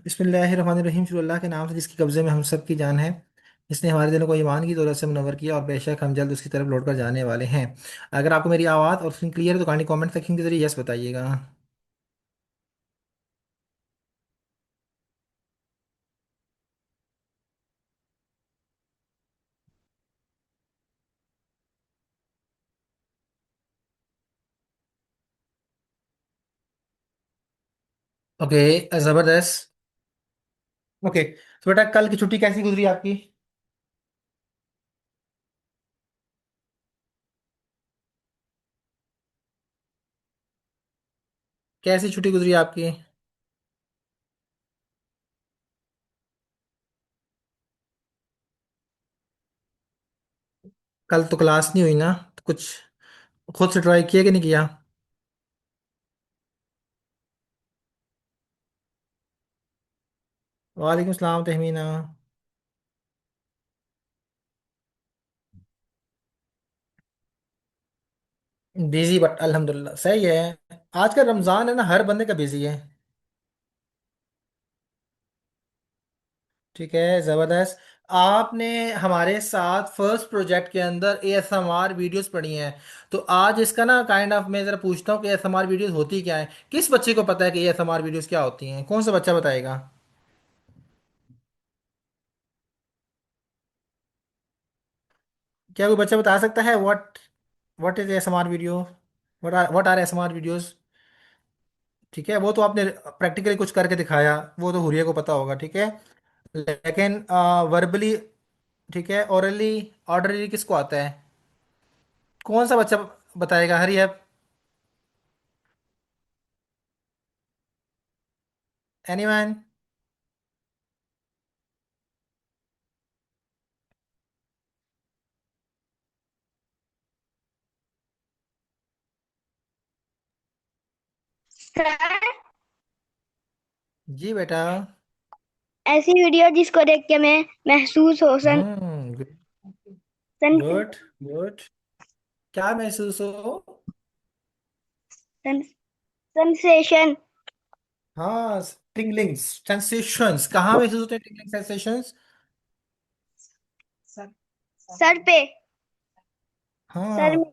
बिस्मिल्लाहिर्रहमानिर्रहीम, शुरू अल्लाह के नाम से जिसके कब्ज़े में हम सब की जान है, जिसने हमारे दिलों को ईमान की दौलत से मुनव्वर किया और बेशक हम जल्द उसकी तरफ लौट कर जाने वाले हैं। अगर आपको मेरी आवाज़ और स्क्रीन क्लियर है तो काइंडली कमेंट सेक्शन के जरिए यस बताइएगा। ओके, ज़बरदस्त। ओके, तो बेटा कल की छुट्टी कैसी गुजरी आपकी? कैसी छुट्टी गुजरी आपकी? कल तो क्लास नहीं हुई ना, तो कुछ खुद से ट्राई किया कि नहीं किया? वालेकुम सलाम तहमीना। बिजी बट अल्हम्दुलिल्लाह सही है। आज का रमज़ान है ना, हर बंदे का बिजी है। ठीक है, जबरदस्त। आपने हमारे साथ फर्स्ट प्रोजेक्ट के अंदर एएसएमआर वीडियोस पढ़ी हैं, तो आज इसका ना काइंड ऑफ मैं जरा पूछता हूँ कि एएसएमआर वीडियोस होती क्या है। किस बच्चे को पता है कि एएसएमआर वीडियोस क्या होती हैं? कौन सा बच्चा बताएगा? क्या कोई बच्चा बता सकता है what what is ASMR video? What are ASMR videos? ठीक है, वो तो आपने प्रैक्टिकली कुछ करके दिखाया, वो तो हुरिया को पता होगा। ठीक है, लेकिन वर्बली, ठीक है, ओरली, ऑर्डरली किसको आता है? कौन सा बच्चा बताएगा? हरी अब, एनीवन? सर, जी बेटा। ऐसी वीडियो जिसको देख के मैं महसूस हो हम्म, सन, गुड गुड। क्या महसूस हो? सन, सेंसेशन। हाँ, टिंगलिंग्स सेंसेशंस कहाँ महसूस होते हैं? Tingling sensations. सर पे, सर में,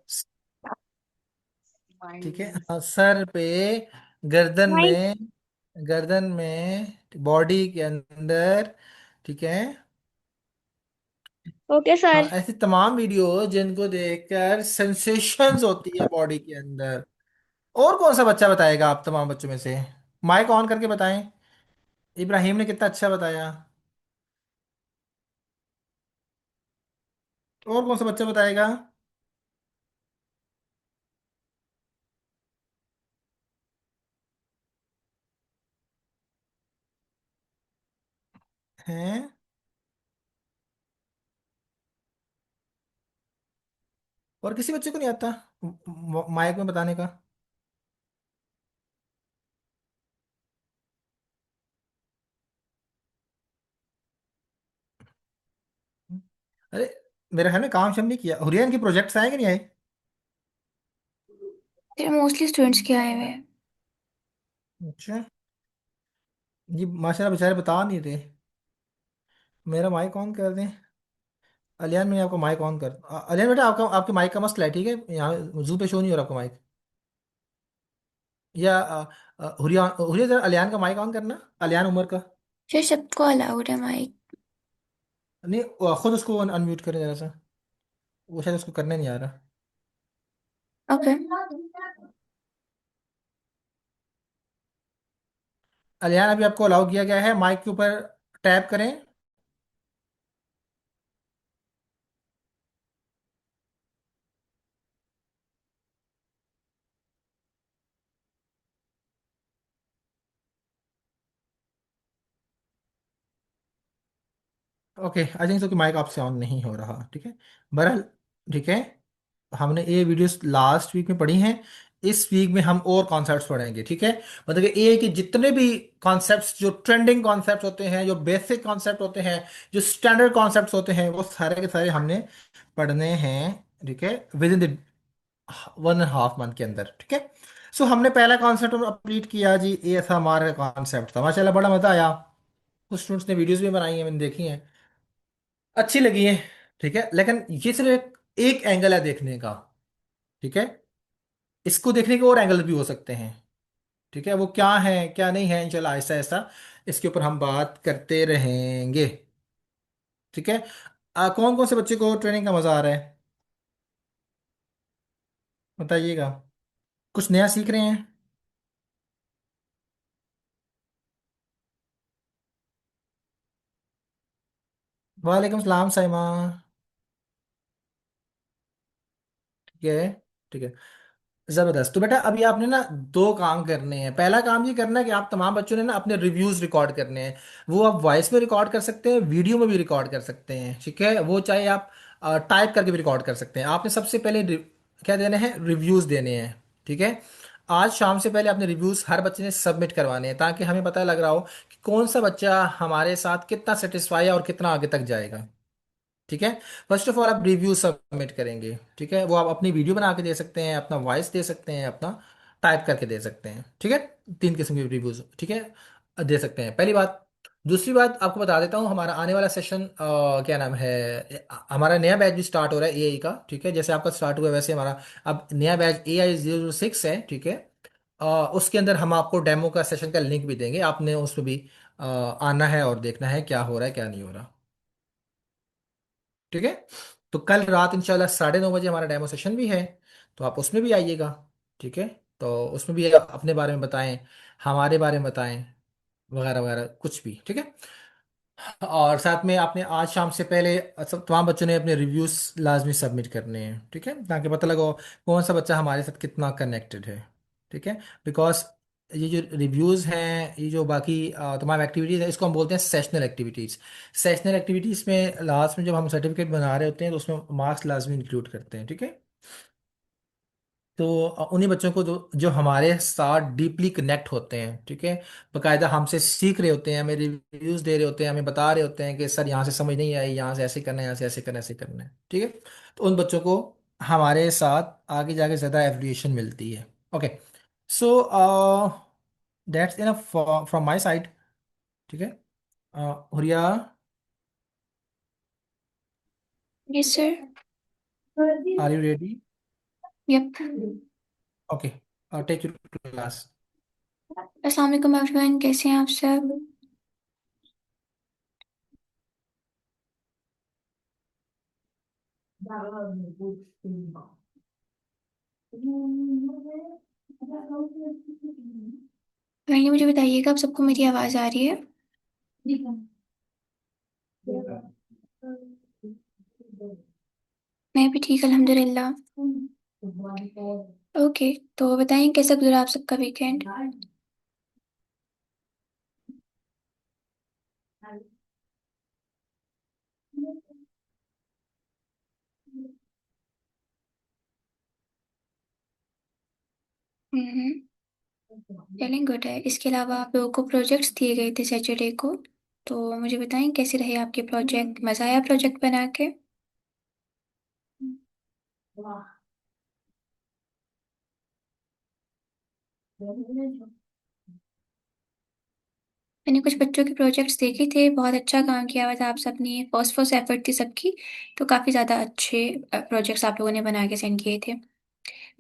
हाँ, ठीक है, हाँ, सर पे, गर्दन माइंड। में, गर्दन में, बॉडी के अंदर। ठीक है। ओके हाँ, सर। ऐसी तमाम वीडियो जिनको देखकर सेंसेशंस होती है बॉडी के अंदर। और कौन सा बच्चा बताएगा आप तमाम बच्चों में से? माइक ऑन करके बताएं। इब्राहिम ने कितना अच्छा बताया। और कौन सा बच्चा बताएगा? हैं? और किसी बच्चे को नहीं आता माइक में बताने का? अरे, मेरा है ना, काम शाम नहीं किया। हुरियन के प्रोजेक्ट्स आए कि नहीं आए? फिर मोस्टली स्टूडेंट्स के आए हुए हैं। अच्छा। जी माशाल्लाह, बेचारे बता नहीं रहे। मेरा माइक ऑन कर दें। अलियान, मैं आपका माइक ऑन कर अलियान बेटा, आपका आपके माइक का मसला है, ठीक है, यहाँ जू पे शो नहीं हो रहा आपका माइक। या हुरिया हुरिया, जरा अलियान का माइक ऑन करना, अलियान उमर का। फिर सबको अलाउड है माइक। नहीं, खुद उसको अनम्यूट करें जरा सा। वो शायद उसको करने नहीं आ रहा। ओके। अलियान, अभी आपको अलाउ किया गया है, माइक के ऊपर टैप करें। ओके, आई थिंक सो कि माइक आपसे ऑन नहीं हो रहा। ठीक है, बहरहाल, ठीक है, हमने ये वीडियोस लास्ट वीक में पढ़ी हैं। इस वीक में हम और कॉन्सेप्ट्स पढ़ेंगे। ठीक है, मतलब कि ये है कि जितने भी कॉन्सेप्ट्स, जो ट्रेंडिंग कॉन्सेप्ट्स होते हैं, जो बेसिक कॉन्सेप्ट होते हैं, जो स्टैंडर्ड कॉन्सेप्ट्स होते हैं, वो सारे के सारे हमने पढ़ने हैं। ठीक है, विद इन द 1.5 मंथ के अंदर। ठीक है, सो हमने पहला कॉन्सेप्ट कंप्लीट किया जी, ये था हमारा कॉन्सेप्ट था, माशाल्लाह बड़ा मजा आया। कुछ स्टूडेंट्स ने वीडियोस भी बनाई हैं, मैंने देखी हैं, अच्छी लगी है। ठीक है, लेकिन ये सिर्फ एक एंगल है देखने का। ठीक है, इसको देखने के और एंगल भी हो सकते हैं। ठीक है, वो क्या है क्या नहीं है, इंशाल्लाह ऐसा ऐसा इसके ऊपर हम बात करते रहेंगे। ठीक है, कौन कौन से बच्चे को ट्रेनिंग का मजा आ रहा है, बताइएगा। कुछ नया सीख रहे हैं? वालेकुम सलाम साइमा। ठीक है, ठीक है, जबरदस्त। तो बेटा अभी आपने ना दो काम करने हैं। पहला काम ये करना है कि आप तमाम बच्चों ने ना अपने रिव्यूज रिकॉर्ड करने हैं। वो आप वॉइस में रिकॉर्ड कर सकते हैं, वीडियो में भी रिकॉर्ड कर सकते हैं। ठीक है, वो चाहे आप टाइप करके भी रिकॉर्ड कर सकते हैं। आपने सबसे पहले क्या देने हैं, रिव्यूज देने हैं। ठीक है, आज शाम से पहले अपने रिव्यूज हर बच्चे ने सबमिट करवाने हैं, ताकि हमें पता लग रहा हो कि कौन सा बच्चा हमारे साथ कितना सेटिस्फाई है और कितना आगे तक जाएगा। ठीक है, फर्स्ट ऑफ ऑल आप रिव्यू सबमिट करेंगे। ठीक है, वो आप अपनी वीडियो बना के दे सकते हैं, अपना वॉइस दे सकते हैं, अपना टाइप करके दे सकते हैं। ठीक है, तीन किस्म के रिव्यूज, ठीक है, दे सकते हैं, पहली बात। दूसरी बात आपको बता देता हूँ, हमारा आने वाला सेशन क्या नाम है, हमारा नया बैच भी स्टार्ट हो रहा है एआई का। ठीक है, जैसे आपका स्टार्ट हुआ है वैसे हमारा अब नया बैच AI 006 है। ठीक है, अ, उसके अंदर हम आपको डेमो का सेशन का लिंक भी देंगे, आपने उसमें भी आना है और देखना है क्या हो रहा है क्या नहीं हो रहा। ठीक है, तो कल रात इंशाल्लाह 9:30 बजे हमारा डेमो सेशन भी है, तो आप उसमें भी आइएगा। ठीक है, तो उसमें भी आप अपने बारे में बताएं, हमारे बारे में बताएं, वगैरह वगैरह कुछ भी। ठीक है, और साथ में आपने आज शाम से पहले सब तमाम बच्चों ने अपने रिव्यूज लाजमी सबमिट करने हैं। ठीक है, ताकि पता लगा कौन सा बच्चा हमारे साथ कितना कनेक्टेड है। ठीक है, बिकॉज ये जो रिव्यूज हैं, ये जो बाकी तमाम एक्टिविटीज़ हैं, इसको हम बोलते हैं सेशनल एक्टिविटीज़। सेशनल एक्टिविटीज़ में लास्ट में जब हम सर्टिफिकेट बना रहे होते हैं तो उसमें मार्क्स लाजमी इंक्लूड करते हैं। ठीक है, तो उन्हीं बच्चों को जो जो हमारे साथ डीपली कनेक्ट होते हैं, ठीक है, बकायदा हमसे सीख रहे होते हैं, हमें रिव्यूज दे रहे होते हैं, हमें बता रहे होते हैं कि सर यहाँ से समझ नहीं आई, यहाँ से ऐसे करना है, यहाँ से ऐसे करना है, ऐसे करना है। ठीक है, तो उन बच्चों को हमारे साथ आगे जाके ज़्यादा एवल्यूएशन मिलती है। Okay, so that's enough from my side. ठीक है, Huriya, yes sir. Are you ready? Yup. Okay, take you to class. अस्सलाम वालेकुम एवरीवन, कैसे हैं आप सब? पहले मुझे बताइएगा, आप सबको मेरी आवाज़ आ रही है? मैं भी ठीक, अल्हम्दुलिल्लाह। ओके, तो बताएं कैसा गुजरा आप सबका वीकेंड? हम्म। चलें, गुड है। इसके अलावा आप लोगों को प्रोजेक्ट्स दिए गए थे सैटरडे को, तो मुझे बताएं कैसे रहे आपके प्रोजेक्ट? मज़ा आया प्रोजेक्ट बना के? मैंने कुछ बच्चों के प्रोजेक्ट्स देखे थे, बहुत अच्छा काम किया हुआ था आप सबने, फर्स्ट फर्स्ट एफर्ट थी सबकी। तो काफ़ी ज़्यादा अच्छे प्रोजेक्ट्स आप लोगों ने बना के सेंड किए थे।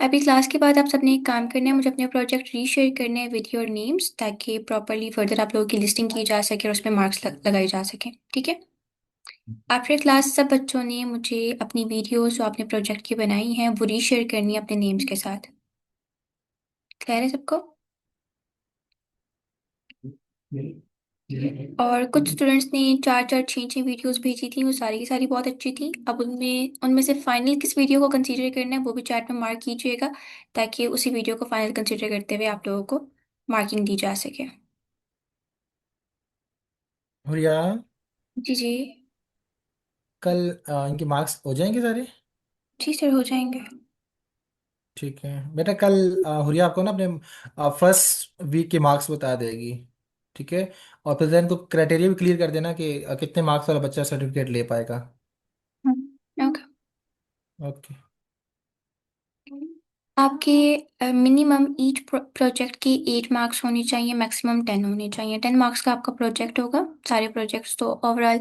अभी क्लास के बाद आप सबने एक काम करना है, मुझे अपने प्रोजेक्ट रीशेयर करने हैं विद योर नेम्स, ताकि प्रॉपरली फर्दर आप लोगों की लिस्टिंग की जा सके और उसमें मार्क्स लगाए जा सके। ठीक है? आफ्टर क्लास सब बच्चों ने मुझे अपनी वीडियोस जो आपने प्रोजेक्ट की बनाई हैं वो रीशेयर करनी है अपने नेम्स के साथ। क्लियर है सबको? और कुछ स्टूडेंट्स ने चार चार छः छः वीडियोस भेजी थी, वो सारी की सारी बहुत अच्छी थी। अब उनमें उनमें से फाइनल किस वीडियो को कंसीडर करना है वो भी चैट में मार्क कीजिएगा, ताकि उसी वीडियो को फाइनल कंसीडर करते हुए आप लोगों को मार्किंग दी जा सके। हुरिया, जी जी। कल इनके मार्क्स हो जाएंगे सारे? जी सर, हो जाएंगे। ठीक है बेटा, कल हुरिया आपको ना अपने फर्स्ट वीक के मार्क्स बता देगी। ठीक है, और फिर इनको क्राइटेरिया भी क्लियर कर देना कि कितने मार्क्स वाला बच्चा सर्टिफिकेट ले पाएगा। ओके। ओके। आपके मिनिमम ईच प्रोजेक्ट की 8 मार्क्स होनी चाहिए, मैक्सिमम 10 होने चाहिए। 10 मार्क्स का आपका प्रोजेक्ट होगा, सारे प्रोजेक्ट्स, तो overall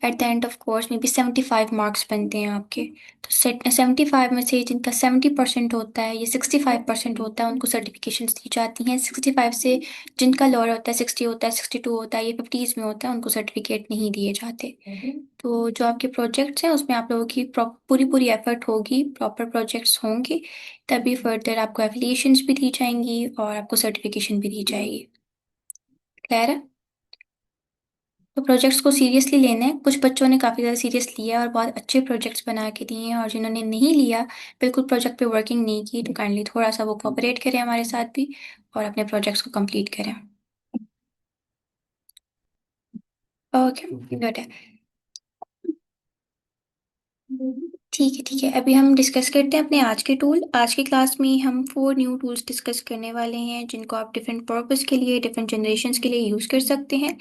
at the end of course में भी 75 मार्क्स बनते हैं आपके। तो 75 में से जिनका 70% होता है या 65% होता है उनको सर्टिफिकेशन दी जाती हैं। 65 से जिनका लोअर होता है, 60 होता है, 62 होता है या 50s में होता है, उनको सर्टिफिकेट नहीं दिए जाते। तो जो आपके प्रोजेक्ट्स हैं उसमें आप लोगों की पूरी पूरी एफर्ट होगी, प्रॉपर प्रोजेक्ट्स होंगे, तभी फर्दर आपको एफिलिएशंस भी दी जाएंगी और आपको सर्टिफिकेशन भी दी जाएगी। क्लियर है? तो प्रोजेक्ट्स को सीरियसली लेना है। कुछ बच्चों ने काफ़ी ज़्यादा सीरियस लिया और बहुत अच्छे प्रोजेक्ट्स बना के दिए हैं, और जिन्होंने नहीं लिया, बिल्कुल प्रोजेक्ट पे वर्किंग नहीं की, तो काइंडली थोड़ा सा वो कोऑपरेट करें हमारे साथ भी और अपने प्रोजेक्ट्स को कंप्लीट करें। ओके, गुड है। ठीक है, ठीक है। अभी हम डिस्कस करते हैं अपने आज के टूल। आज की क्लास में हम 4 न्यू टूल्स डिस्कस करने वाले हैं, जिनको आप डिफरेंट पर्पस के लिए, डिफरेंट जनरेशन्स के लिए यूज़ कर सकते हैं।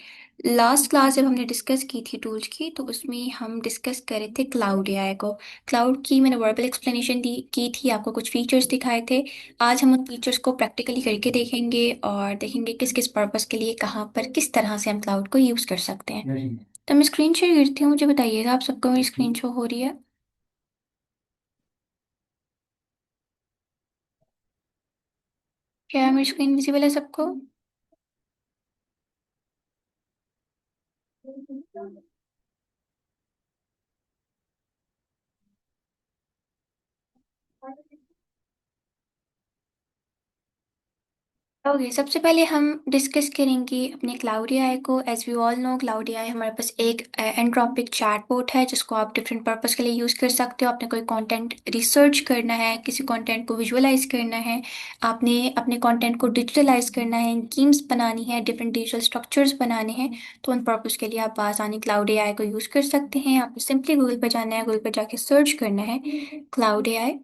लास्ट क्लास जब हमने डिस्कस की थी टूल्स की, तो उसमें हम डिस्कस कर रहे थे क्लाउड एआई को। क्लाउड की मैंने वर्बल एक्सप्लेनेशन दी की थी, आपको कुछ फीचर्स दिखाए थे। आज हम उन फीचर्स को प्रैक्टिकली करके देखेंगे और देखेंगे किस किस पर्पस के लिए, कहाँ पर, किस तरह से हम क्लाउड को यूज़ कर सकते हैं। तो मैं स्क्रीन शेयर करती हूँ, मुझे बताइएगा आप सबको मेरी स्क्रीन शो हो रही है? क्या मेरी स्क्रीन विजिबल है सबको? ओके, सबसे पहले हम डिस्कस करेंगे अपने क्लाउड एआई को। As we all know, cloud AI हमारे पास एक एंट्रोपिक चैटबॉट है, जिसको आप डिफरेंट पर्पस के लिए यूज़ कर सकते हो। आपने कोई कंटेंट रिसर्च करना है, किसी कंटेंट को विजुअलाइज करना है, आपने अपने कंटेंट को डिजिटलाइज करना है, गेम्स बनानी है, डिफरेंट डिजिटल स्ट्रक्चर्स बनाने हैं, तो उन पर्पस के लिए आप आसानी क्लाउड एआई को यूज़ कर सकते हैं। आपको सिंपली गूगल पर जाना है, गूगल पर जाके सर्च करना है क्लाउड एआई।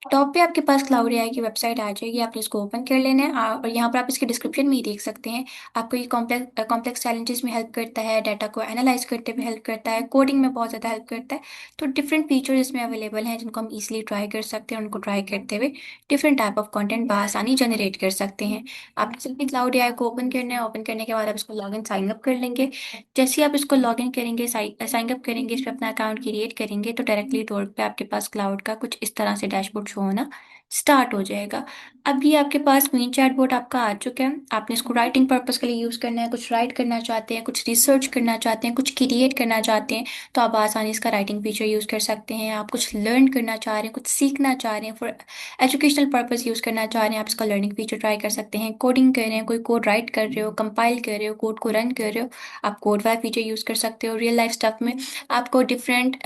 टॉप पे आपके पास क्लाउड एआई की वेबसाइट आ जाएगी, आपने इसको ओपन कर लेना है। और यहाँ पर आप इसके डिस्क्रिप्शन में ही देख सकते हैं। आपको ये कॉम्प्लेक्स कॉम्प्लेक्स चैलेंजेस में हेल्प करता है, डाटा को एनालाइज करते हुए हेल्प करता है, कोडिंग में बहुत ज़्यादा हेल्प करता है। तो डिफरेंट फीचर्स इसमें अवेलेबल हैं, जिनको हम इजीली ट्राई कर सकते हैं। उनको ट्राई करते हुए डिफरेंट टाइप ऑफ कंटेंट बआसानी जनरेट कर सकते हैं। आपने सिंपली क्लाउड एआई को ओपन करना है। ओपन करने के बाद आप इसको लॉग इन साइन अप कर लेंगे। जैसे ही आप इसको लॉग इन करेंगे, साइन अप करेंगे, इस पर अपना अकाउंट क्रिएट करेंगे, तो डायरेक्टली डोर पे आपके पास क्लाउड का कुछ इस तरह से डैशबोर्ड शो होना स्टार्ट हो जाएगा। अब ये आपके पास मेन चैटबॉट आपका आ चुका है। आपने इसको राइटिंग पर्पस के लिए यूज़ करना है, कुछ राइट करना चाहते हैं, कुछ रिसर्च करना चाहते हैं, कुछ क्रिएट करना चाहते हैं, तो आप आसानी इसका राइटिंग फीचर यूज़ कर सकते हैं। आप कुछ लर्न करना चाह रहे हैं, कुछ सीखना चाह रहे हैं, फॉर एजुकेशनल पर्पस यूज़ करना चाह रहे हैं, आप इसका लर्निंग फीचर ट्राई कर सकते हैं। कोडिंग कर रहे हैं, कोई कोड राइट कर रहे हो, कंपाइल कर रहे हो, कोड को रन कर रहे हो, आप कोड वाला फीचर यूज़ कर सकते हो। रियल लाइफ स्टफ में आपको डिफरेंट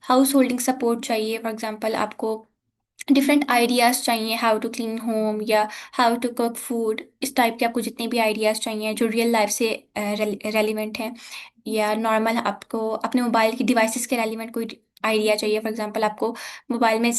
हाउस होल्डिंग सपोर्ट चाहिए, फॉर एग्जाम्पल आपको डिफरेंट आइडियाज़ चाहिए, हाउ टू क्लीन होम या हाउ टू कुक फूड, इस टाइप के आपको जितने भी आइडियाज़ चाहिए जो रियल लाइफ से रेलिवेंट हैं, या नॉर्मल आपको अपने मोबाइल की डिवाइसेस के रेलिवेंट कोई आइडिया चाहिए। फॉर एग्जांपल आपको मोबाइल में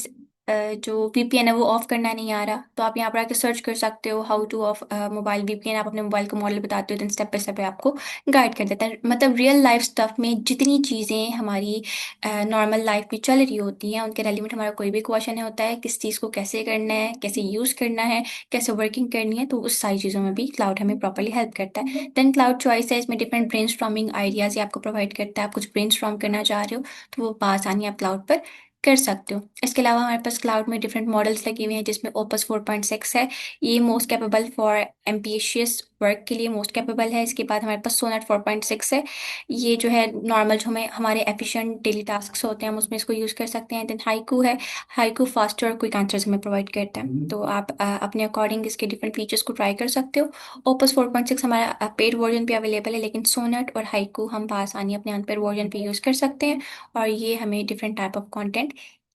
जो वीपीएन है वो ऑफ करना नहीं आ रहा, तो आप यहाँ पर आके सर्च कर सकते हो how two of mobile VPN. आप अपने मोबाइल को मॉडल बताते हो, देन स्टेप बाय स्टेप आपको गाइड कर देता है। मतलब रियल लाइफ स्टफ में जितनी चीज़ें हमारी नॉर्मल लाइफ में चल रही होती हैं, उनके रेलिवेंट हमारा कोई भी क्वेश्चन होता है, किस चीज़ को कैसे करना है, कैसे यूज़ करना है, कैसे वर्किंग करनी है, तो उस सारी चीज़ों में भी क्लाउड हमें प्रॉपरली हेल्प करता है। देन क्लाउड चॉइस है, इसमें डिफरेंट ब्रेन स्टॉर्मिंग आइडियाज़ आपको प्रोवाइड करता है। आप कुछ ब्रेन स्टॉर्म करना चाह रहे हो, तो वो आसानी आप क्लाउड पर कर सकते हो। इसके अलावा हमारे पास क्लाउड में डिफरेंट मॉडल्स लगे हुए हैं, जिसमें ओपस 4.6 है। ये most capable for ambitious work के लिए मोस्ट कैपेबल है। इसके बाद हमारे पास सोनेट 4.6 है। ये जो है नॉर्मल जो हमें हमारे एफिशिएंट डेली टास्क होते हैं, हम उसमें इसको यूज़ कर सकते हैं। देन हाइकू है। हाइकू फास्टर और क्विक आंसर्स हमें प्रोवाइड करता है, तो आप अपने अकॉर्डिंग इसके डिफरेंट फीचर्स को ट्राई कर सकते हो। ओपस 4.6 हमारा पेड वर्जन पे अवेलेबल है, लेकिन सोनेट और हाइकू हम आसानी अपने अनपेड वर्जन पे यूज़ कर सकते हैं, और ये हमें different type of content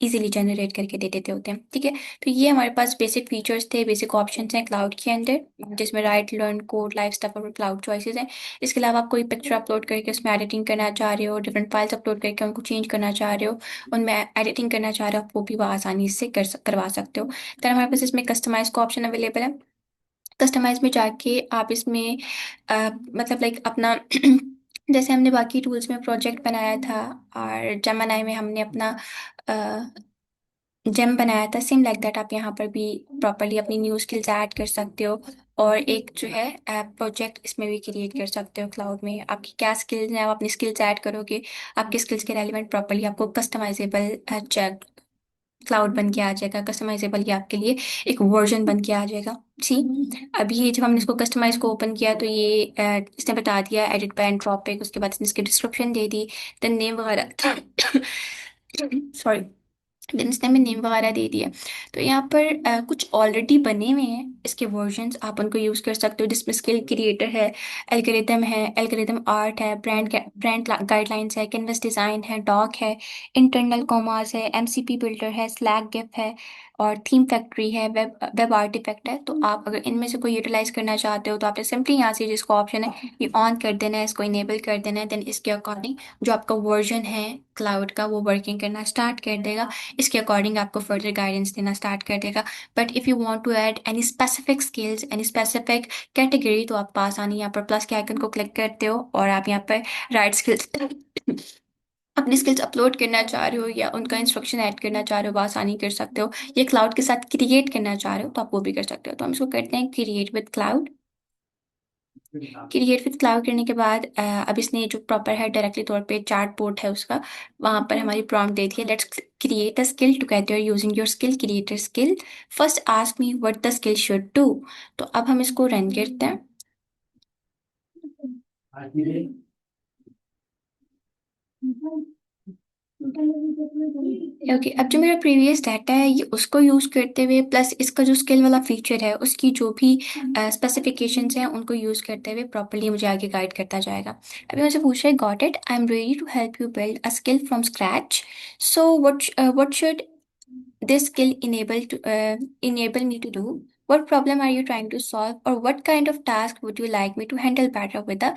easily generate करके दे देते होते हैं। ठीक है, तो ये हमारे पास बेसिक फीचर्स थे, बेसिक ऑप्शंस हैं क्लाउड के अंदर, जिसमें right, learn, code, live stuff और क्लाउड चॉइसेस हैं। इसके अलावा आप कोई पिक्चर अपलोड करके उसमें एडिटिंग करना चाह रहे हो, डिफरेंट फाइल्स अपलोड करके उनको चेंज करना चाह रहे हो, उनमें एडिटिंग करना चाह रहे हो, आप वो भी आसानी से करवा सकते हो। तो हमारे पास इसमें कस्टमाइज का ऑप्शन अवेलेबल है। कस्टमाइज में जाके आप इसमें मतलब लाइक अपना जैसे हमने बाकी टूल्स में प्रोजेक्ट बनाया था, और जेमिनी में हमने अपना जेम बनाया था, सेम लाइक दैट आप यहाँ पर भी प्रॉपरली अपनी न्यू स्किल्स ऐड कर सकते हो। और एक जो है ऐप प्रोजेक्ट इसमें भी क्रिएट कर सकते हो क्लाउड में। आपकी क्या स्किल्स हैं, आप अपनी स्किल्स ऐड करोगे, आपके स्किल्स के रेलिवेंट प्रॉपरली आपको कस्टमाइजेबल क्लाउड बन के आ जाएगा, कस्टमाइजेबल, ये आपके लिए एक वर्जन बन के आ जाएगा। सी, अभी ये जब हमने इसको कस्टमाइज को ओपन किया तो ये इसने बता दिया एडिट बाय एंट्रोपिक, उसके बाद इसने इसकी डिस्क्रिप्शन दे दी, देन नेम वगैरह सॉरी, देन इसने हमें नेम वगैरह दे दिया। तो यहाँ पर कुछ ऑलरेडी बने हुए हैं इसके वर्जन्स, आप उनको यूज़ कर सकते हो, जिसमें स्किल क्रिएटर है, एल्गोरिदम आर्ट है, ब्रांड गाइडलाइंस है, कैनवस डिज़ाइन है, डॉक है, इंटरनल कॉमर्स है, एमसीपी बिल्डर है, स्लैक गिफ है, और थीम फैक्ट्री है, वेब आर्टिफैक्ट है। तो आप अगर इनमें से कोई यूटिलाइज करना चाहते हो तो आपने सिंपली यहाँ से जिसको ऑप्शन है ये ऑन कर देना है, इसको इनेबल कर देना है, देन इसके अकॉर्डिंग जो आपका वर्जन है क्लाउड का वो वर्किंग करना स्टार्ट कर देगा। इसके अकॉर्डिंग आपको फर्दर गाइडेंस देना स्टार्ट कर देगा। But if you want to add any specific skills, any specific category, तो आप आसानी यहाँ पर प्लस के आइकन को क्लिक करते हो और आप यहाँ पर राइट स्किल्स अपनी स्किल्स अपलोड करना चाह रहे हो या उनका इंस्ट्रक्शन ऐड करना चाह रहे हो, वो आसानी कर सकते हो। ये क्लाउड के साथ क्रिएट करना चाह रहे हो तो आप वो भी कर सकते हो। तो हम इसको करते हैं create with cloud. Create with cloud करने के बाद अब इसने जो प्रॉपर है डायरेक्टली तौर पे चार्ट बोर्ड है उसका, वहां पर हमारी प्रॉम्प्ट दे दी है, let's create a skill together using your skill creator skill, first ask me what the skill should do. तो अब हम इसको रन करते हैं। ओके, अब जो मेरा प्रीवियस डाटा है ये उसको यूज़ करते हुए प्लस इसका जो स्किल वाला फीचर है उसकी जो भी स्पेसिफिकेशंस हैं उनको यूज़ करते हुए प्रॉपरली मुझे आगे गाइड करता जाएगा। अभी मुझे पूछ रहा है, got it, I am ready to help you build a skill from scratch, so what should this skill enable me to do, what problem are you trying to solve, or what kind of task would you like me to handle better with a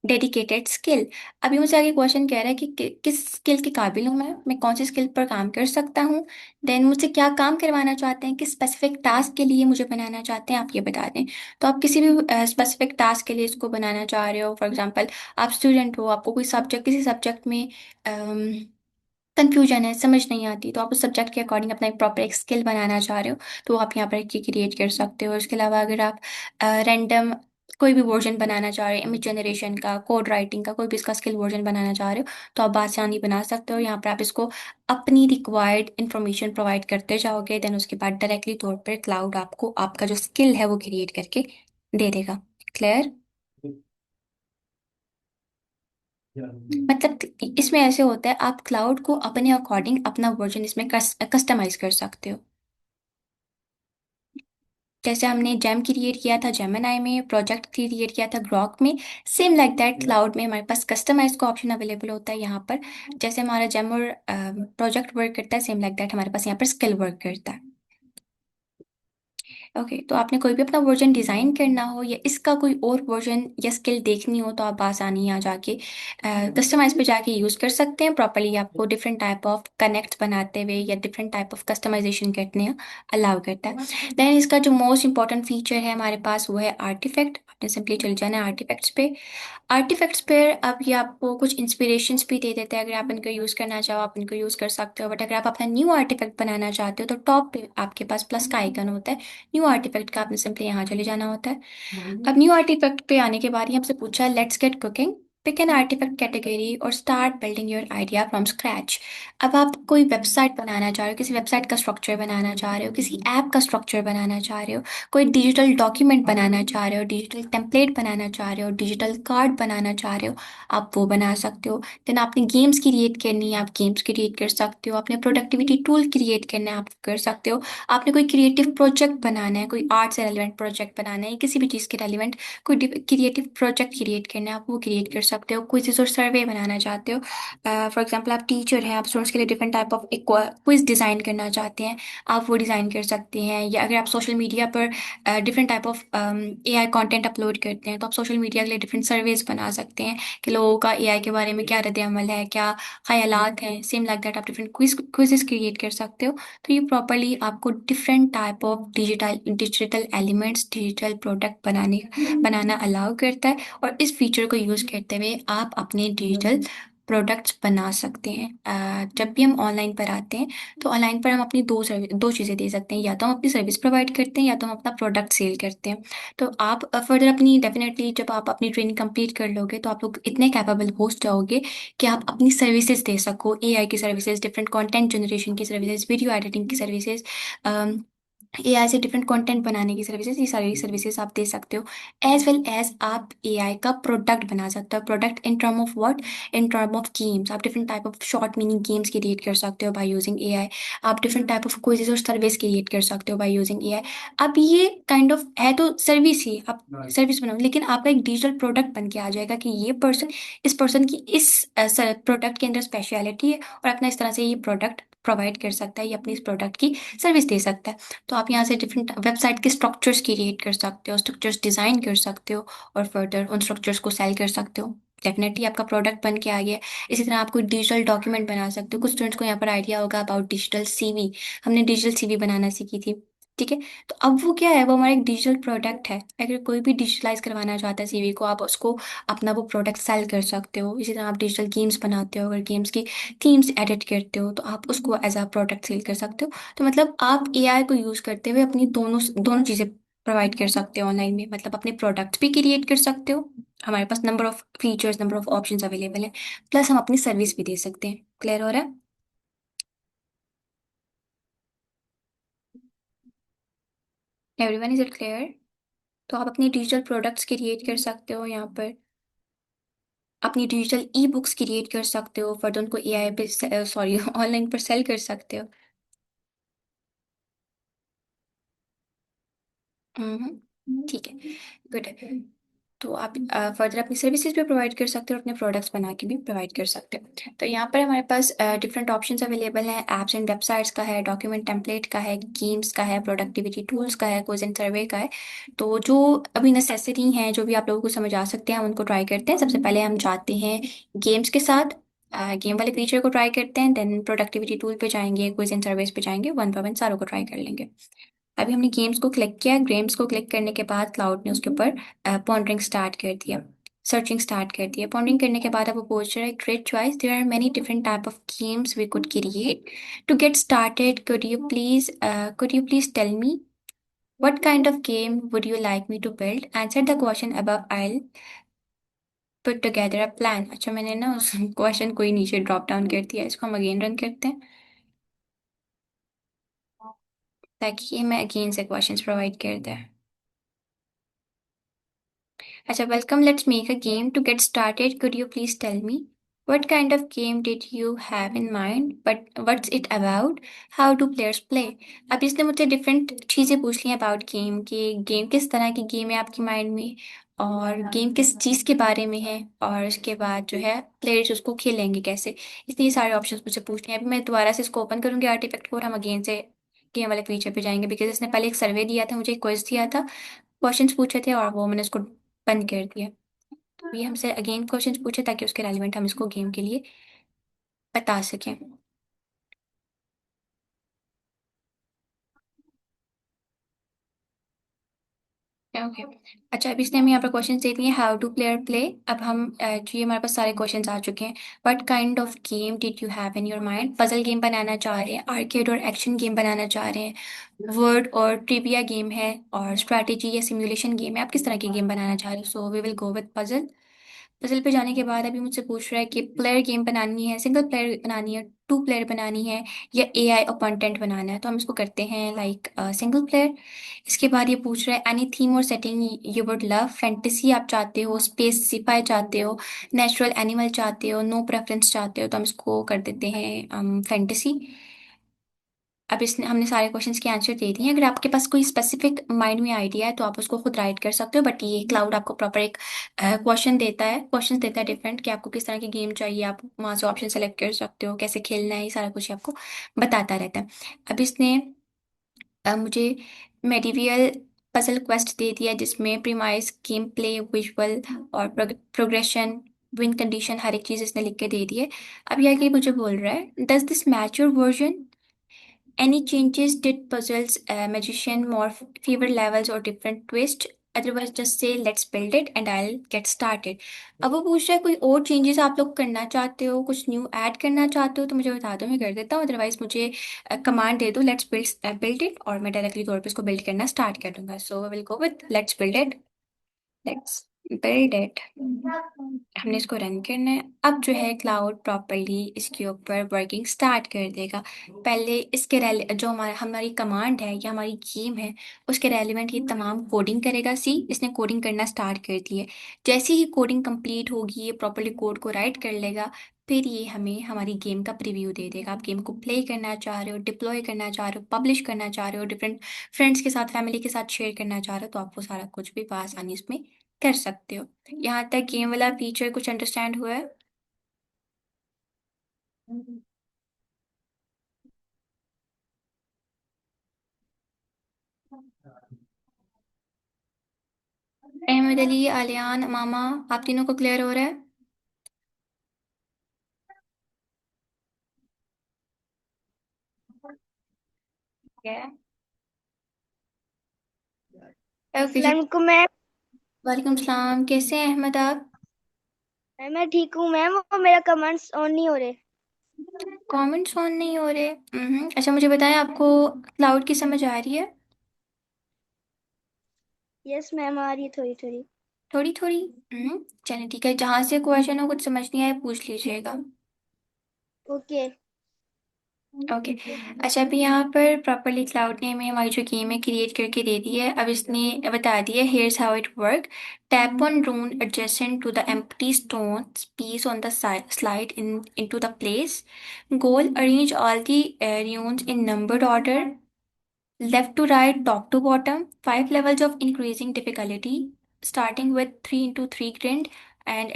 dedicated skill. अभी मुझे आगे question कह रहा है कि किस skill के काबिल हूँ मैं कौन सी स्किल पर काम कर सकता हूँ, देन मुझसे क्या काम करवाना चाहते हैं, किस स्पेसिफिक टास्क के लिए मुझे बनाना चाहते हैं, आप ये बता दें। तो आप किसी भी स्पेसिफिक टास्क के लिए इसको बनाना चाह रहे हो, फॉर एग्जांपल आप स्टूडेंट हो, आपको कोई सब्जेक्ट किसी सब्जेक्ट में कंफ्यूजन है, समझ नहीं आती, तो आप उस सब्जेक्ट के अकॉर्डिंग अपना एक प्रॉपर एक स्किल बनाना चाह रहे हो तो आप यहाँ पर क्रिएट कर सकते हो। इसके अलावा अगर आप रैंडम कोई भी वर्जन बनाना चाह रहे हो, इमेज जनरेशन का, कोड राइटिंग का, कोई भी इसका स्किल वर्जन बनाना चाह रहे हो तो आप आसानी बना सकते हो। यहाँ पर आप इसको अपनी रिक्वायर्ड इन्फॉर्मेशन प्रोवाइड करते जाओगे, देन उसके बाद डायरेक्टली तौर पर क्लाउड आपको आपका जो स्किल है वो क्रिएट करके दे देगा। क्लियर? मतलब इसमें ऐसे होता है, आप क्लाउड को अपने अकॉर्डिंग अपना वर्जन इसमें कस्टमाइज कर सकते हो। जैसे हमने जेम क्रिएट किया था जेमिनाई में, प्रोजेक्ट क्रिएट किया था ग्रॉक में, सेम लाइक दैट क्लाउड में हमारे पास कस्टमाइज का ऑप्शन अवेलेबल होता है यहाँ पर। जैसे हमारा जेम और प्रोजेक्ट वर्क करता है, सेम लाइक दैट हमारे पास यहाँ पर स्किल वर्क करता है। ओके, तो आपने कोई भी अपना वर्जन डिज़ाइन करना हो या इसका कोई और वर्जन या स्किल देखनी हो तो आप आसानी यहाँ जाके कस्टमाइज पे जाके यूज़ कर सकते हैं। प्रॉपरली आपको डिफरेंट टाइप ऑफ कनेक्ट बनाते हुए या डिफरेंट टाइप ऑफ कस्टमाइजेशन करने अलाउ करता है। देन इसका जो मोस्ट इंपॉर्टेंट फीचर है हमारे पास वो है आर्टिफैक्ट। आपने सिंपली चल जाना है आर्टिफैक्ट्स पे। आर्टिफैक्ट्स पे अब ये आपको कुछ इंस्पिरेशंस भी दे देते हैं, अगर आप इनको यूज़ करना चाहो आप इनको यूज़ कर सकते हो। बट अगर आप अपना न्यू आर्टिफैक्ट बनाना चाहते हो तो टॉप पे आपके पास प्लस का आइकन होता है, न्यू आर्टिफैक्ट का आपने सिंपली यहाँ चले जाना होता है। अब न्यू आर्टिफैक्ट पे आने के बाद ये आपसे पूछा है let's get cooking, pick an artifact category और start building your idea from scratch. अब आप कोई वेबसाइट बनाना चाह रहे हो, किसी वेबसाइट का स्ट्रक्चर बनाना चाह रहे हो, किसी ऐप का स्ट्रक्चर बनाना चाह रहे हो, कोई डिजिटल डॉक्यूमेंट बनाना चाह रहे हो, डिजिटल टेम्पलेट बनाना चाह रहे हो, डिजिटल कार्ड बनाना चाह रहे हो, आप वो बना सकते हो। देन आपने गेम्स क्रिएट करनी है, आप गेम्स क्रिएट कर सकते हो। आपने प्रोडक्टिविटी टूल क्रिएट करना है, आप कर सकते हो। आपने कोई क्रिएटिव प्रोजेक्ट बनाना है, कोई आर्ट से रेलिवेंट प्रोजेक्ट बनाना है, किसी भी चीज़ के रेलिवेंट कोई क्रिएटिव प्रोजेक्ट क्रिएट करना है, आप वो क्रिएट कर सकते हो। क्विज़ और सर्वे बनाना चाहते हो, फॉर एग्जांपल आप टीचर हैं, आप स्टूडेंट्स के लिए डिफरेंट टाइप ऑफ एक क्विज डिज़ाइन करना चाहते हैं, आप वो डिज़ाइन कर सकते हैं। या अगर आप सोशल मीडिया पर different type of AI content upload करते हैं तो आप सोशल मीडिया के लिए डिफरेंट सर्वेज बना सकते हैं कि लोगों का एआई के बारे में क्या रद्द अमल है, क्या ख्यालात हैं। सेम लाइक दैट आप डिफरेंट क्विजेस क्रिएट कर सकते हो। तो ये प्रॉपरली आपको different type of digital elements, digital product banana allow करता है। और इस फीचर को यूज़ करते हुए आप अपने डिजिटल प्रोडक्ट्स बना सकते हैं। जब भी हम ऑनलाइन पर आते हैं तो ऑनलाइन पर हम अपनी दो चीज़ें दे सकते हैं, या तो हम अपनी सर्विस प्रोवाइड करते हैं या तो हम अपना प्रोडक्ट सेल करते हैं। तो आप फर्दर अपनी डेफिनेटली जब आप अपनी ट्रेनिंग कंप्लीट कर लोगे तो आप लोग इतने कैपेबल हो जाओगे कि आप अपनी सर्विसेज दे सको, एआई की सर्विसेज, डिफरेंट कंटेंट जनरेशन की सर्विसेज, वीडियो एडिटिंग की सर्विसेज, एआई से डिफरेंट कंटेंट बनाने की सर्विसेज, ये सारी सर्विसेज आप दे सकते हो। एज वेल एज आप एआई का प्रोडक्ट बना सकते हो। Product in term of what? In term of games. आप different type of short meaning games create कर सकते हो बाय यूजिंग एआई। आप डिफरेंट टाइप ऑफ क्विज़ेस और सर्विस क्रिएट कर सकते हो बाय यूजिंग एआई। अब ये काइंड ऑफ है तो सर्विस ही, आप सर्विस बनाओ, लेकिन आपका एक डिजिटल प्रोडक्ट बन के आ जाएगा कि ये पर्सन, इस पर्सन की इस प्रोडक्ट के अंदर स्पेशलिटी है और अपना इस तरह से ये प्रोडक्ट प्रोवाइड कर सकता है, या अपनी इस प्रोडक्ट की सर्विस दे सकता है। तो आप यहाँ से डिफरेंट वेबसाइट के स्ट्रक्चर्स क्रिएट कर सकते हो, स्ट्रक्चर्स डिज़ाइन कर सकते हो और फर्दर उन स्ट्रक्चर्स को सेल कर सकते हो। डेफिनेटली आपका प्रोडक्ट बन के आ गया। इसी तरह आप कोई डिजिटल डॉक्यूमेंट बना सकते हो। कुछ स्टूडेंट्स को यहाँ पर आइडिया होगा अबाउट डिजिटल सीवी। हमने डिजिटल सीवी बनाना सीखी थी, ठीक है। तो अब वो क्या है, वो हमारा एक डिजिटल प्रोडक्ट है। अगर कोई भी डिजिटलाइज करवाना चाहता है सीवी को, आप उसको अपना वो प्रोडक्ट सेल कर सकते हो। इसी तरह आप डिजिटल गेम्स बनाते हो, अगर गेम्स की थीम्स एडिट करते हो तो आप उसको एज अ प्रोडक्ट सेल कर सकते हो। तो मतलब आप एआई को यूज़ करते हुए अपनी दोनों दोनों चीज़ें प्रोवाइड कर सकते हो ऑनलाइन में। मतलब अपने प्रोडक्ट्स भी क्रिएट कर सकते हो, हमारे पास number of features, number of options available है, प्लस हम अपनी सर्विस भी दे सकते हैं। क्लियर हो रहा है? Everyone, is it clear? तो आप अपनी डिजिटल प्रोडक्ट्स क्रिएट कर सकते हो यहाँ पर, अपनी डिजिटल ई बुक्स क्रिएट कर सकते हो, फर्दर उनको एआई पे सॉरी ऑनलाइन पर सेल कर सकते हो। ठीक है, गुड है। तो आप फर्दर अपनी सर्विसेज भी प्रोवाइड कर सकते हो और अपने प्रोडक्ट्स बना के भी प्रोवाइड कर सकते हो। तो यहाँ पर हमारे पास डिफरेंट ऑप्शंस अवेलेबल हैं। ऐप्स एंड वेबसाइट्स का है, डॉक्यूमेंट टेम्पलेट का है, गेम्स का है, प्रोडक्टिविटी टूल्स का है, क्विज एंड सर्वे का है। तो जो अभी नेसेसरी हैं, जो भी आप लोगों को समझ आ सकते हैं, हम उनको ट्राई करते हैं। सबसे पहले हम जाते हैं गेम्स के साथ, गेम वाले फीचर को ट्राई करते हैं, देन प्रोडक्टिविटी टूल पे जाएंगे, क्विज एंड सर्वेस पे जाएंगे, वन बाय वन सारों को ट्राई कर लेंगे। अभी हमने गेम्स को क्लिक किया। गेम्स को क्लिक करने के बाद क्लाउड ने उसके ऊपर पॉन्डरिंग स्टार्ट कर दिया, सर्चिंग स्टार्ट कर दिया। पॉन्डरिंग करने के बाद अब वो पूछ रहा है, great choice, there are many different type of games we could create. To get started, could you please tell me what kind of game would you like me to build? Answer the question above, I'll put together a plan। अच्छा, मैंने ना उस question को ही नीचे drop down कर दिया, इसको हम अगेन रन करते हैं ताकि ये मैं अगेन से क्वेश्चंस प्रोवाइड कर दे। अच्छा, welcome. Let's make a game. To get started, could you please tell me what kind of game did you have in mind? But what's it about? How do players play? अब इसने मुझसे different चीज़ें पूछ ली about game, कि game किस तरह की game है आपके माइंड में, और गेम किस चीज़ के बारे में है, और उसके बाद जो है प्लेयर्स उसको खेलेंगे कैसे। इसने ये सारे ऑप्शंस मुझसे पूछ लिए। अभी मैं दोबारा से इसको ओपन करूँगी आर्टिफैक्ट को, और हम अगेन से गेम वाले फीचर पे जाएंगे, बिकॉज इसने पहले एक सर्वे दिया था, मुझे एक क्विज दिया था, क्वेश्चंस पूछे थे, और वो मैंने उसको बंद कर दिया। तो ये हमसे अगेन क्वेश्चंस पूछे ताकि उसके रेलिवेंट हम इसको गेम के लिए बता सकें। ओके। अच्छा, अब इसने हमें यहाँ पर क्वेश्चन दे दिए, हाउ टू प्लेयर प्ले। अब हम जो ये हमारे पास सारे क्वेश्चंस आ चुके हैं। What kind of game did you have in your mind? Puzzle game बनाना चाह रहे हैं, आर्केड और एक्शन गेम बनाना चाह रहे हैं, वर्ड और ट्रिविया गेम है, और स्ट्रैटेजी या सिमुलेशन गेम है। आप किस तरह की गेम बनाना चाह रहे हो? So we will go with puzzle. Puzzle पे जाने के बाद अभी मुझसे पूछ रहा है कि प्लेयर गेम बनानी है, सिंगल प्लेयर बनानी है, टू प्लेयर बनानी है, या एआई और कंटेंट बनाना है। तो हम इसको करते हैं लाइक सिंगल प्लेयर। इसके बाद ये पूछ रहा है एनी थीम और setting you would love. Fantasy आप चाहते हो, स्पेस सिपाई चाहते हो, नेचुरल एनिमल चाहते हो, नो प्रेफरेंस चाहते हो। तो हम इसको कर देते हैं फैंटेसी। अब इसने हमने सारे क्वेश्चंस के आंसर दे दिए हैं। अगर आपके पास कोई स्पेसिफिक माइंड में आइडिया है तो आप उसको खुद राइट कर सकते हो, बट ये क्लाउड आपको प्रॉपर एक क्वेश्चन देता है डिफरेंट, कि आपको किस तरह की गेम चाहिए। आप वहाँ से ऑप्शन सेलेक्ट कर सकते हो, कैसे खेलना है, ये सारा कुछ आपको बताता रहता है। अब इसने मुझे मेडिवियल पजल क्वेस्ट दे दिया, जिसमें प्रीमाइस, गेम प्ले, विजुअल और प्रोग्रेशन, विन कंडीशन, हर एक चीज़ इसने लिख के दे दी है। अब यह कि मुझे बोल रहा है, does this match your version? Any changes? Did puzzles magician more fever levels or different twist? Otherwise just say let's build it and I will get started. अब वो पूछ रहा है कोई और चेंजेस आप लोग करना चाहते हो, कुछ न्यू ऐड करना चाहते हो तो मुझे बता दो, मैं कर देता हूँ। अदरवाइज मुझे कमांड दे दो लेट्स बिल्ड इट और मैं डायरेक्टली तौर पे इसको बिल्ड करना स्टार्ट कर दूंगा। सो will go with let's build it. Let's build it. हमने इसको रन करना है। अब जो है क्लाउड प्रॉपरली इसके ऊपर वर्किंग स्टार्ट कर देगा। पहले इसके जो हमारी कमांड है या हमारी गेम है उसके रेलिवेंट ये तमाम कोडिंग करेगा। सी इसने कोडिंग करना स्टार्ट कर दी है। जैसे ही कोडिंग कंप्लीट होगी ये प्रॉपरली कोड को राइट कर लेगा। फिर ये हमें हमारी गेम का प्रीव्यू दे देगा। आप गेम को प्ले करना चाह रहे हो, डिप्लॉय करना चाह रहे हो, पब्लिश करना चाह रहे हो, डिफरेंट फ्रेंड्स के साथ, फैमिली के साथ शेयर करना चाह रहे हो, तो आप वो सारा कुछ भी आसानी इसमें कर सकते हो। यहाँ तक गेम वाला फीचर कुछ अंडरस्टैंड हुआ है? अहमद अली, आलियान, मामा, आप तीनों को क्लियर हो रहा है? क्या? ओके जी। अस्सलाम वालेकुम मैम। वालेकुम सलाम, कैसे हैं अहमद आप? मैं ठीक हूँ मैम, वो मेरा कमेंट्स ऑन नहीं हो रहे। कमेंट्स ऑन नहीं हो रहे? अच्छा मुझे बताएं, आपको क्लाउड की समझ आ रही है? यस मैम, आ रही है थोड़ी थोड़ी। थोड़ी थोड़ी? चलिए ठीक है, जहाँ से क्वेश्चन हो कुछ समझ नहीं आए पूछ लीजिएगा। ओके। ओके। अच्छा अभी यहाँ पर प्रॉपरली क्लाउड ने हमें हमारी जो गेम है क्रिएट करके दे दी है। अब इसने बता दिया here's how it work. Tap on rune adjacent to the empty stone piece on the slide into the place. Goal arrange all the runes in numbered order, left to right, top to bottom. 5 levels of increasing difficulty, starting with 3 into 3 grind and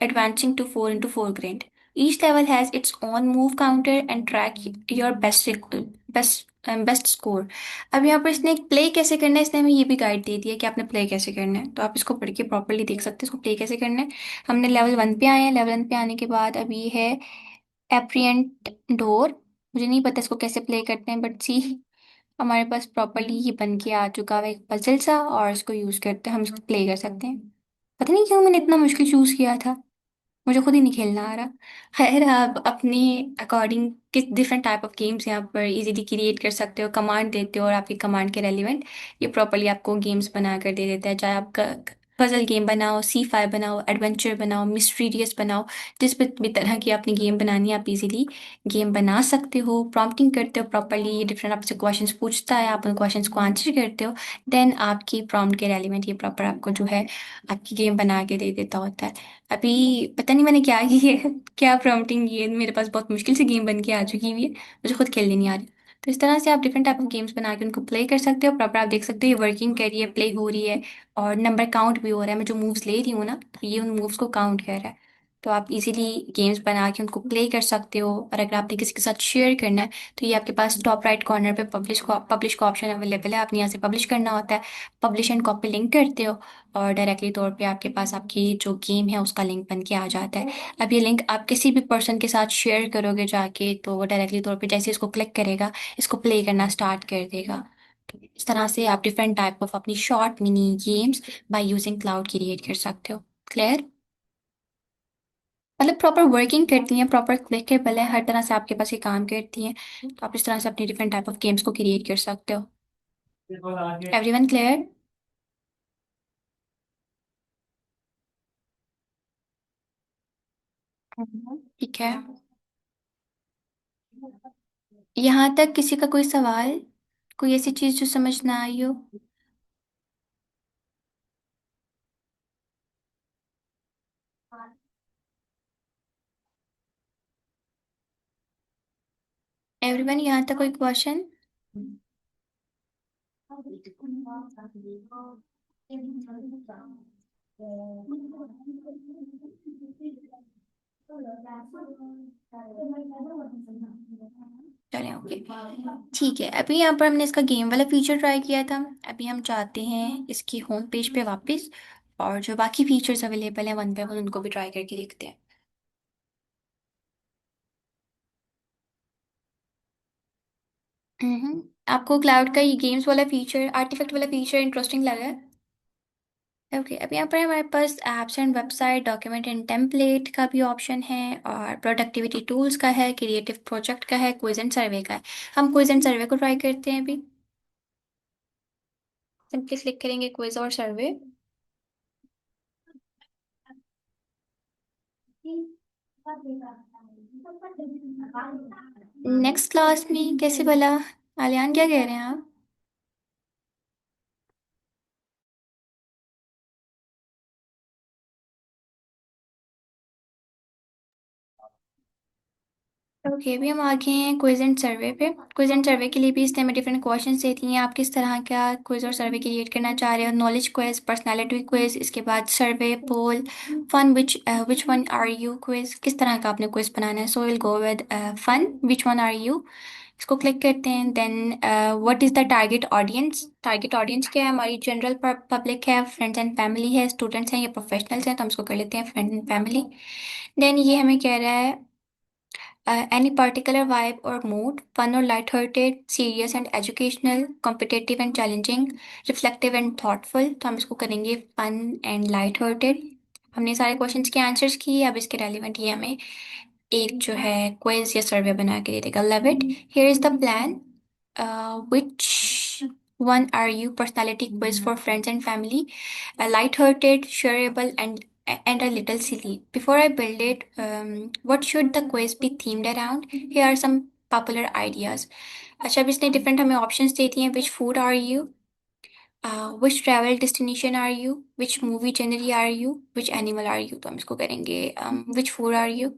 advancing to 4 into 4 grind. Each level has its own move counter and track your best score. अब यहाँ पर इसने play कैसे करना है इसने हमें ये भी गाइड दे दिया कि आपने प्ले कैसे करना है, तो आप इसको पढ़ के प्रॉपरली देख सकते हैं इसको प्ले कैसे करना है। हमने लेवल 1 पे आए हैं। लेवल 1 पे आने के बाद अब ये है एप्रियंट डोर। मुझे नहीं पता इसको कैसे प्ले करते हैं, बट सी हमारे पास प्रॉपरली ये बन के आ चुका है एक पजल सा, और इसको यूज करते हैं हम इसको प्ले कर सकते हैं। पता नहीं क्यों मैंने इतना मुश्किल चूज किया था, मुझे खुद ही नहीं खेलना आ रहा। खैर आप अपने अकॉर्डिंग किस डिफरेंट टाइप ऑफ गेम्स यहाँ पर इजीली क्रिएट कर सकते हो, कमांड देते हो और आपकी कमांड के रेलिवेंट ये प्रॉपरली आपको गेम्स बना कर दे देता है। चाहे आप पजल गेम बनाओ, C5 बनाओ, एडवेंचर बनाओ, मिस्टीरियस बनाओ, जिस भी तरह की आपने गेम बनानी है आप इजीली गेम बना सकते हो। प्रॉम्प्टिंग करते हो प्रॉपरली, ये डिफरेंट आपसे क्वेश्चंस पूछता है, आप उन क्वेश्चंस को आंसर करते हो, देन आपकी प्रॉम्प्ट के रेलिवेंट ये प्रॉपर आपको जो है आपकी गेम बना के दे देता होता है। अभी पता नहीं मैंने क्या की है क्या प्रॉम्प्टिंग की है, मेरे पास बहुत मुश्किल से गेम बन के आ चुकी हुई है, मुझे खुद खेलनी नहीं आ रही। तो इस तरह से आप डिफरेंट टाइप ऑफ गेम्स बना के उनको प्ले कर सकते हो। प्रॉपर आप देख सकते हो ये वर्किंग कर रही है, प्ले हो रही है और नंबर काउंट भी हो रहा है। मैं जो मूव्स ले रही हूँ ना तो ये उन मूव्स को काउंट कर रहा है। तो आप इजीली गेम्स बना के उनको प्ले कर सकते हो। और अगर आपने किसी के साथ शेयर करना है तो ये आपके पास टॉप राइट कॉर्नर पे पब्लिश का ऑप्शन अवेलेबल है। आपने यहाँ से पब्लिश करना होता है, पब्लिश एंड कॉपी लिंक करते हो और डायरेक्टली तौर पे आपके पास आपकी जो गेम है उसका लिंक बन के आ जाता है। अब ये लिंक आप किसी भी पर्सन के साथ शेयर करोगे जाके तो वो डायरेक्टली तौर पे जैसे इसको क्लिक करेगा इसको प्ले करना स्टार्ट कर देगा। तो इस तरह से आप डिफरेंट टाइप ऑफ अपनी short mini games by using cloud create कर सकते हो। क्लियर? मतलब प्रॉपर वर्किंग करती हैं, प्रॉपर क्लिकेबल है, हर तरह से आपके पास ये काम करती हैं। तो आप इस तरह से अपनी डिफरेंट टाइप ऑफ गेम्स को क्रिएट कर सकते हो। Everyone clear? ठीक है। यहाँ तक किसी का कोई सवाल, कोई ऐसी चीज जो समझ ना आई हो? एवरीवन यहाँ तक कोई क्वेश्चन? चलें ओके ठीक है। अभी यहाँ पर हमने इसका गेम वाला फीचर ट्राई किया था। अभी हम चाहते हैं इसकी होम पेज पे वापस और जो बाकी फीचर्स अवेलेबल हैं वन पे वन उनको भी ट्राई करके देखते हैं। हम्म आपको क्लाउड का ये गेम्स वाला फीचर, आर्टिफैक्ट वाला फीचर इंटरेस्टिंग लगा है? ओके, अब यहाँ पर हमारे पास apps and website, document and template का भी ऑप्शन है, और प्रोडक्टिविटी टूल्स का है, क्रिएटिव प्रोजेक्ट का है, क्विज एंड सर्वे का है। हम क्विज एंड सर्वे को ट्राई करते हैं अभी। सिंपली क्लिक करेंगे क्विज और सर्वे। नेक्स्ट क्लास में कैसे भला? आलियान क्या कह रहे हैं आप? ओके, अभी हम आ गए हैं क्विज एंड सर्वे पे। क्विज एंड सर्वे के लिए भी इसने हमें डिफरेंट क्वेश्चंस देती हैं, आप किस तरह का क्विज और सर्वे क्रिएट करना चाह रहे हो। नॉलेज क्विज, पर्सनालिटी क्विज, इसके बाद survey, poll, fun, which one are you quiz, किस तरह का आपने क्विज बनाना है। So will go with fun, which one are you. इसको क्लिक करते हैं। Then what is the target audience. Target audience क्या है? हमारी जनरल पब्लिक है, फ्रेंड्स एंड फैमिली है, स्टूडेंट्स हैं या प्रोफेशनल्स हैं, तो हम इसको कर लेते हैं फ्रेंड एंड फैमिली। देन ये हमें कह रहा है any particular vibe or mood, fun or light-hearted, serious and educational, competitive and challenging, reflective and thoughtful। तो हम इसको करेंगे fun and light-hearted। हमने सारे क्वेश्चंस के आंसर्स किए, अब इसके रेलिवेंट ये हमें एक जो है क्विज या सर्वे बना के दे देगा। Love it. Here is the plan. Which one are you? Personality quiz for friends and family. Light-hearted, shareable, and a little silly. Before I build it, what should the quiz be themed around? Here are some popular ideas. अच्छा, अब इसने different हमें options दे दिए हैं। Which food are you? Which travel destination are you? Which movie genre are you? Which animal are you? तो हम इसको करेंगे which food are you?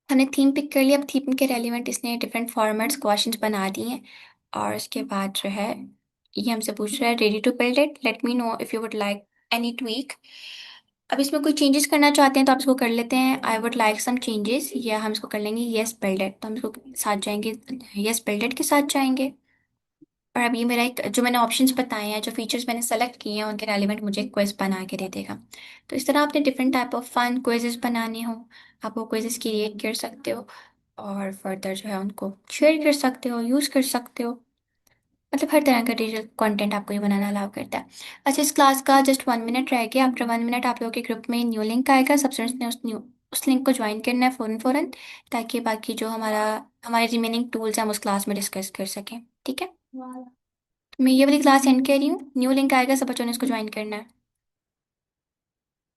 हमने थीम पिक कर लिया। अब थीम के रेलिवेंट इसने डिफरेंट फॉर्मेट्स क्वेश्चंस बना दिए हैं, और उसके बाद जो है ये हमसे पूछ रहा है ready to build it, let me know if you would like any tweak. अब इसमें कोई चेंजेस करना चाहते हैं तो आप इसको कर लेते हैं, I would like some changes, या हम इसको कर लेंगे येस बिल्ड इट। तो हम इसको साथ जाएंगे, येस बिल्ड इट के साथ जाएंगे। और अब ये मेरा एक जो मैंने ऑप्शंस बताए हैं, जो फीचर्स मैंने सेलेक्ट किए हैं, उनके रेलिवेंट मुझे क्विज बना के दे देगा। तो इस तरह आपने different type of fun quizzes बनाने हो, आप वो क्विजेस क्रिएट कर सकते हो, और फर्दर जो है उनको शेयर कर सकते हो, यूज़ कर सकते हो। मतलब हर तरह का डिजिटल कंटेंट आपको ये बनाना अलाउ करता है। अच्छा, इस क्लास का जस्ट 1 मिनट रह गया। आफ्टर 1 मिनट आप लोगों के ग्रुप में न्यू लिंक आएगा, सबसे ने उस लिंक को ज्वाइन करना है फ़ौरन फ़ौरन, ताकि बाकी जो हमारे रिमेनिंग टूल्स हैं हम उस क्लास में डिस्कस कर सकें। ठीक है, मैं ये वाली क्लास एंड कर रही हूँ। न्यू लिंक आएगा, सब बच्चों ने इसको ज्वाइन करना है।